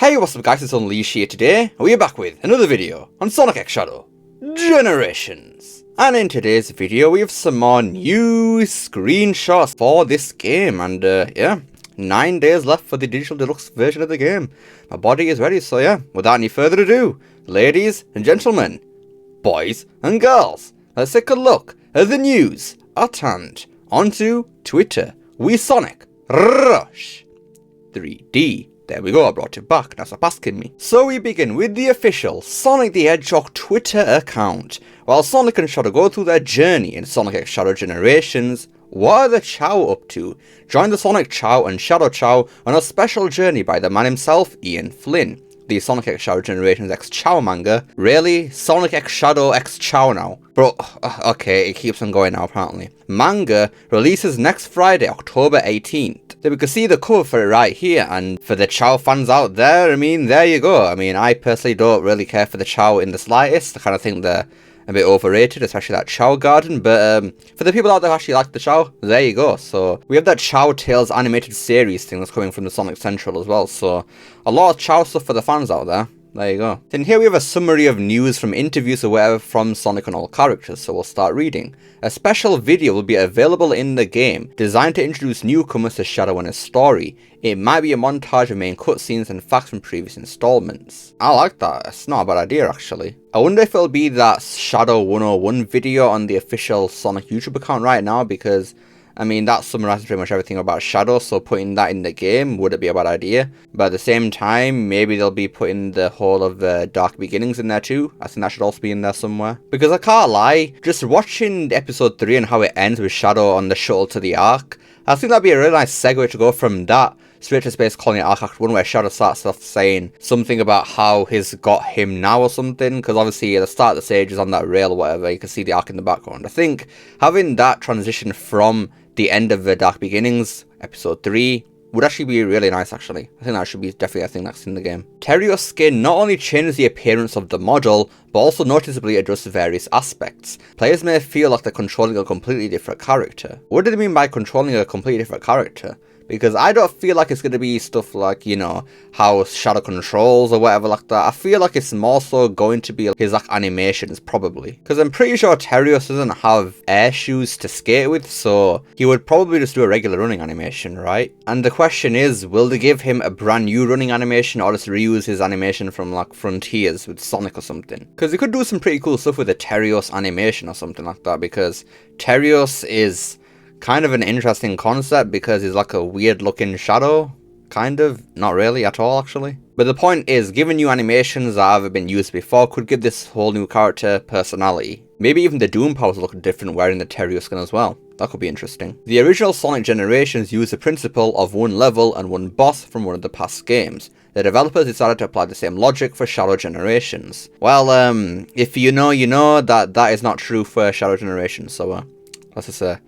Hey, what's up guys, it's Unleash here today, and we are back with another video on Sonic X Shadow Generations. And in today's video we have some more new screenshots for this game, and yeah, 9 days left for the digital deluxe version of the game. My body is ready, so yeah, without any further ado, ladies and gentlemen, boys and girls, let's take a look at the news at hand. Onto Twitter, WeSonic Rush 3D. There we go, I brought it back, now stop asking me. So we begin with the official Sonic the Hedgehog Twitter account. While Sonic and Shadow go through their journey in Sonic X Shadow Generations, what are the Chow up to? Join the Sonic Chow and Shadow Chow on a special journey by the man himself, Ian Flynn. The Sonic X Shadow Generations X Chow manga. Really? Sonic X Shadow X Chow now? Bro, okay, it keeps on going now apparently. Manga releases next Friday, October 18th. So we can see the cover for it right here, and for the Chow fans out there, I mean, there you go. I mean, I personally don't really care for the Chow in the slightest. I kind of think they're a bit overrated, especially that Chow Garden, but for the people out there who actually like the Chow, there you go. So we have that Chow Tales animated series thing that's coming from the Sonic Central as well, so a lot of Chow stuff for the fans out there. There you go. Then here we have a summary of news from interviews or whatever from Sonic and all characters, so we'll start reading. A special video will be available in the game, designed to introduce newcomers to Shadow and his story. It might be a montage of main cutscenes and facts from previous installments. I like that, it's not a bad idea actually. I wonder if it'll be that Shadow 101 video on the official Sonic YouTube account right now, because I mean, that summarizes pretty much everything about Shadow, so putting that in the game wouldn't be a bad idea. But at the same time, maybe they'll be putting the whole of Dark Beginnings in there too. I think that should also be in there somewhere. Because I can't lie, just watching episode 3 and how it ends with Shadow on the shuttle to the Ark, I think that'd be a really nice segue to go from that straight to Space Colony Arc Act 1, where Shadow starts off saying something about how he's got him now or something, because obviously at the start of the stage is on that rail or whatever, you can see the Ark in the background. I think having that transition from the end of the Dark Beginnings, episode 3, would actually be really nice actually. I think that should be definitely a thing that's in the game. Terio's skin not only changes the appearance of the model, but also noticeably adjusts various aspects. Players may feel like they're controlling a completely different character. What do they mean by controlling a completely different character? Because I don't feel like it's going to be stuff like, you know, how Shadow controls or whatever like that. I feel like it's more so going to be his like animations probably. Because I'm pretty sure Terios doesn't have air shoes to skate with, so he would probably just do a regular running animation, right? And the question is, will they give him a brand new running animation or just reuse his animation from like Frontiers with Sonic or something? Because they could do some pretty cool stuff with the Terios animation or something like that, because Terios is kind of an interesting concept because he's like a weird looking Shadow, kind of, not really at all actually. But the point is, giving new animations that haven't been used before could give this whole new character personality. Maybe even the Doom powers look different wearing the Terio skin as well. That could be interesting. The original Sonic Generations used the principle of one level and one boss from one of the past games. The developers decided to apply the same logic for Shadow Generations. Well, if you know, you know that is not true for Shadow Generations, so let's just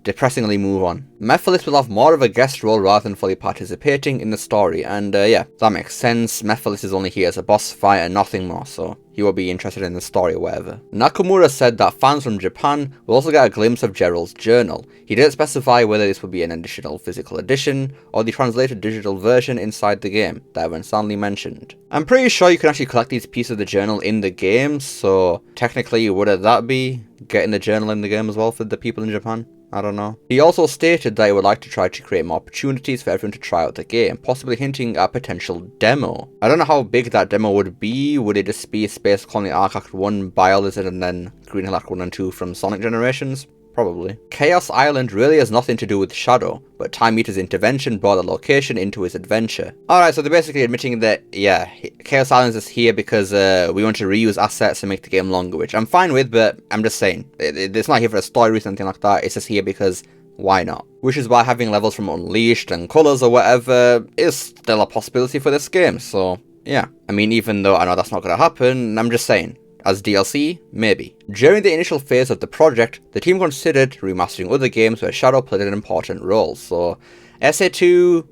depressingly move on. Mephiles will have more of a guest role rather than fully participating in the story, and yeah, that makes sense. Mephiles is only here as a boss fight and nothing more, so he will be interested in the story or whatever. Nakamura said that fans from Japan will also get a glimpse of Gerald's journal. He didn't specify whether this would be an additional physical edition or the translated digital version inside the game that Evan Stanley mentioned. I'm pretty sure you can actually collect these pieces of the journal in the game, so technically wouldn't that be getting the journal in the game as well for the people in Japan? I don't know. He also stated that he would like to try to create more opportunities for everyone to try out the game, possibly hinting at a potential demo. I don't know how big that demo would be. Would it just be Space Colony Arc Act 1, Biolizard, and then Green Hill Act 1 and 2 from Sonic Generations? Probably. Chaos Island really has nothing to do with Shadow, but Time Eater's intervention brought the location into his adventure. Alright, so they're basically admitting that, yeah, Chaos Island is here because we want to reuse assets and make the game longer, which I'm fine with, but I'm just saying, it's not here for a story or something like that, it's just here because why not? Which is why having levels from Unleashed and Colors or whatever is still a possibility for this game, so yeah. I mean, even though I know that's not going to happen, I'm just saying, as DLC, maybe. During the initial phase of the project, the team considered remastering other games where Shadow played an important role, so SA2,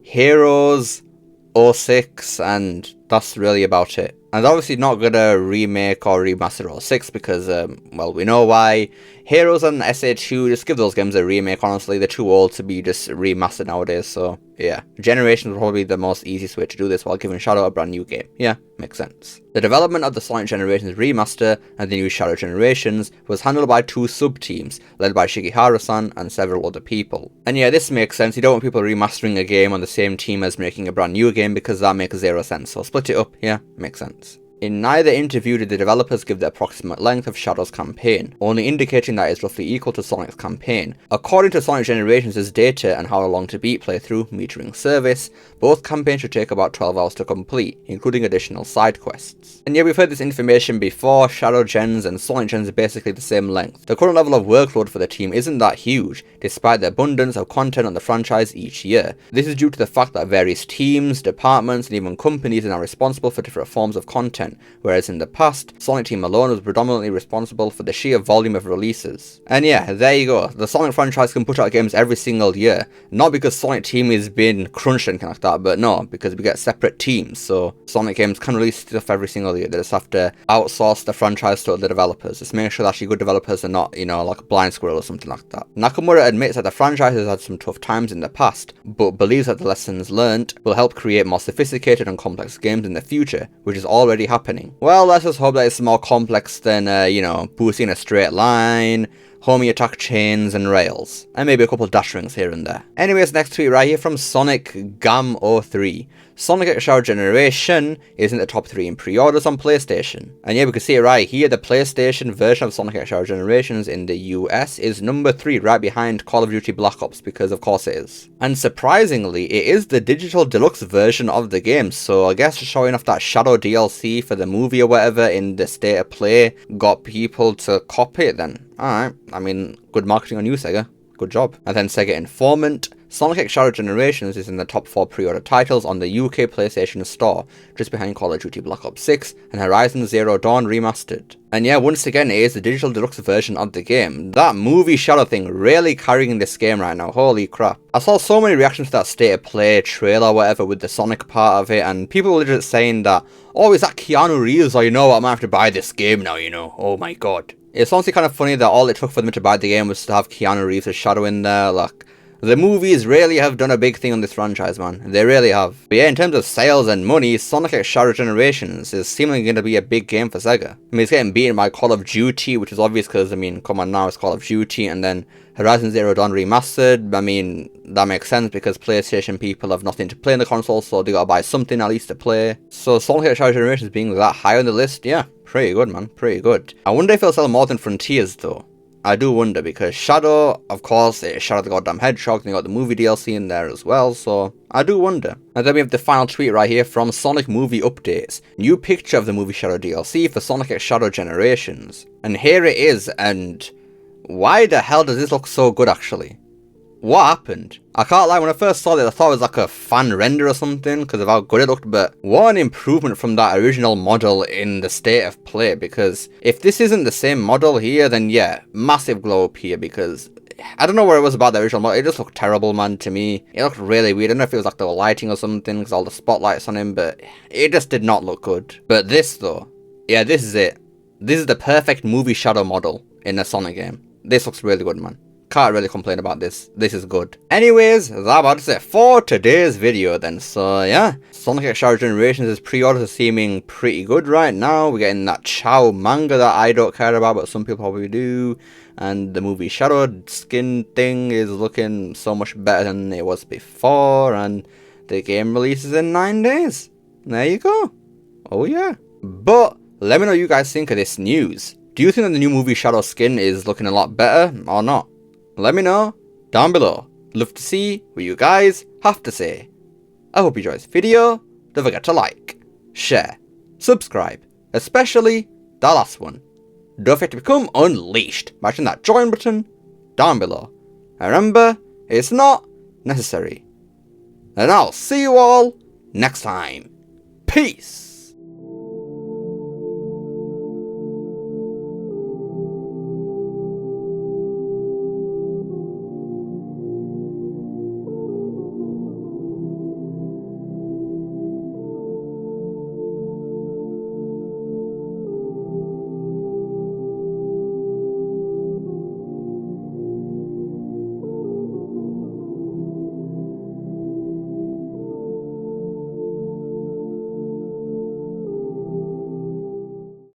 Heroes, 06, and That's really about it. And they're obviously not gonna remake or remaster 06 because, well, we know why. Heroes and SA2, just give those games a remake, honestly. They're too old to be just remastered nowadays, so yeah. Generations will probably be the most easiest way to do this while giving Shadow a brand new game. Yeah, makes sense. The development of the Sonic Generations remaster and the new Shadow Generations was handled by two sub-teams, led by Shigeharu-san and several other people. And yeah, this makes sense. You don't want people remastering a game on the same team as making a brand new game because that makes zero sense. So split it up, yeah, makes sense. In neither interview did the developers give the approximate length of Shadow's campaign, only indicating that it is roughly equal to Sonic's campaign. According to Sonic Generations' data and How Long to Beat playthrough metering service, both campaigns should take about 12 hours to complete, including additional side quests. And yeah, we've heard this information before. Shadow Gens and Sonic Gens are basically the same length. The current level of workload for the team isn't that huge, despite the abundance of content on the franchise each year. This is due to the fact that various teams, departments, and even companies are now responsible for different forms of content, whereas in the past, Sonic Team alone was predominantly responsible for the sheer volume of releases. And yeah, there you go. The Sonic franchise can put out games every single year, not because Sonic Team is being crunched and kind of like that, but no, because we get separate teams, so Sonic games can release stuff every single year. They just have to outsource the franchise to other developers. Just make sure that actually good developers are not, you know, like Blind Squirrel or something like that. Nakamura admits that the franchise has had some tough times in the past, but believes that the lessons learned will help create more sophisticated and complex games in the future, which is already happening. Well, let's just hope that it's more complex than, you know, boosting a straight line, homie attack chains and rails, and maybe a couple dash rings here and there. Anyways, next tweet right here from Sonic Gam03. Sonic X Shadow Generation is in the top 3 in pre-orders on PlayStation. And yeah, we can see it right here, the PlayStation version of Sonic X Shadow Generations in the US is number 3, right behind Call of Duty Black Ops, because of course it is. And surprisingly, it is the digital deluxe version of the game, so I guess showing off that Shadow DLC for the movie or whatever in the state of play got people to copy it then. Alright, I mean, good marketing on you, Sega. Good job. And then Sega Informant. Sonic X Shadow Generations is in the top 4 pre-order titles on the UK PlayStation Store, just behind Call of Duty Black Ops 6 and Horizon Zero Dawn Remastered. And yeah, once again, it is the digital deluxe version of the game. That movie Shadow thing really carrying this game right now, holy crap. I saw so many reactions to that state of play trailer or whatever with the Sonic part of it, and people were just saying that, oh, is that Keanu Reeves, or you know what, I might have to buy this game now, you know, oh my god. It's honestly kind of funny that all it took for them to buy the game was to have Keanu Reeves' Shadow in there, like, the movies really have done a big thing on this franchise, man. They really have. But yeah, in terms of sales and money, Sonic X Shadow Generations is seemingly going to be a big game for Sega. I mean, it's getting beaten by Call of Duty, which is obvious because, I mean, come on now, it's Call of Duty, and then Horizon Zero Dawn Remastered. I mean, that makes sense because PlayStation people have nothing to play in the console, so they gotta buy something at least to play. So Sonic X Shadow Generations being that high on the list, yeah, pretty good, man, pretty good. I wonder if it'll sell more than Frontiers, though. I do wonder, because Shadow, of course, it's Shadow the Goddamn Hedgehog, and they got the movie DLC in there as well, so I do wonder. And then we have the final tweet right here from Sonic Movie Updates. New picture of the movie Shadow DLC for Sonic X Shadow Generations. And here it is, and why the hell does this look so good, actually? What happened? I can't lie, when I first saw it, I thought it was like a fan render or something because of how good it looked, but what an improvement from that original model in the state of play, because if this isn't the same model here, then yeah, massive glow up here, because I don't know what it was about the original model, it just looked terrible, man, to me. It looked really weird. I don't know if it was like the lighting or something, because all the spotlights on him, but it just did not look good. But this though, yeah, this is it. This is the perfect movie Shadow model in a Sonic game. This looks really good, man. Can't really complain about this. This is good. Anyways, that's about it for today's video then. So yeah, Sonic X Shadow Generations' pre-orders are seeming pretty good right now. We're getting that Chao manga that I don't care about, but some people probably do. And the movie Shadow skin thing is looking so much better than it was before. And the game releases in 9 days. There you go. Oh yeah. But let me know what you guys think of this news. Do you think that the new movie Shadow skin is looking a lot better or not? Let me know down below. Love to see what you guys have to say. I hope you enjoyed this video. Don't forget to like, share, subscribe, especially the last one. Don't forget to become unleashed by hitting that join button down below. And remember, it's not necessary. And I'll see you all next time. Peace.